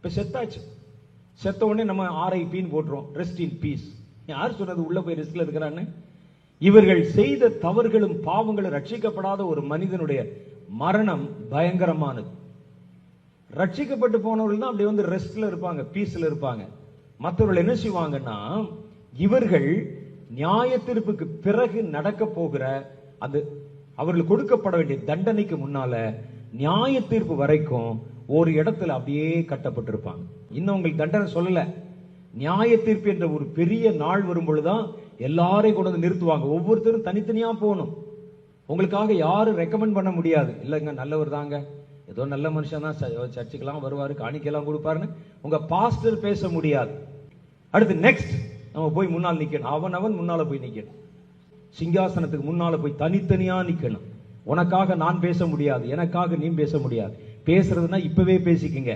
இப்ப செத்தாச்சு, செத்த உடனே நம்ம RIPன்னு போட்டுரும், ரெஸ்ட் இன் பீஸ். யார் சொன்னது உள்ள போய் ரெஸ்ட்ல இருக்கிறான்னு? இவர்கள் செய்த தவறுகளும் பாவங்களும் ரட்சிக்கப்படாத ஒரு மனிதனுடைய மரணம் பயங்கரமானது. ரட்சிக்கப்பட்டு போனவர்கள் தான் அப்படி வந்து ரெஸ்ட்ல இருப்பாங்க, பீஸ்ல இருப்பாங்க. மற்றவர்கள் என்ன செய்வாங்கன்னா, இவர்கள் நியாய தீர்ப்புக்கு பிறகு நடக்க போகிற அது அவர்கள் கொடுக்கப்பட வேண்டிய தண்டனைக்கு முன்னால நியாய தீர்ப்பு வரைக்கும் ஒரு இடத்துல அப்படியே கட்டப்பட்டிருப்பாங்க. இன்னும் உங்களுக்கு தண்டனை சொல்லல. நியாய தீர்ப்பு என்ற ஒரு பெரிய நாள் வரும் பொழுதுதான் எல்லாரையும் கொண்டு வந்து நிறுத்துவாங்க. ஒவ்வொருத்தரும் தனித்தனியா போகணும். உங்களுக்காக யாரும் ரெக்கமெண்ட் பண்ண முடியாது. இல்லைங்க நல்லவர் தாங்க, ஏதோ நல்ல மனுஷன் தான், சர்ச்சுக்கெல்லாம் வருவாரு, காணிக்கெல்லாம் கொடுப்பாருன்னு உங்க பாஸ்டர் பேச முடியாது. அடுத்து நெக்ஸ்ட் நம்ம போய் முன்னால் நிக்கணும். அவன் முன்னால போய் நிக்கணும். சிங்காசனத்துக்கு முன்னால போய் தனித்தனியா நிக்கணும். உனக்காக நான் பேச முடியாது, எனக்காக நீ பேச முடியாது. பேசுறதுன்னா இப்பவே பேசிக்கங்க.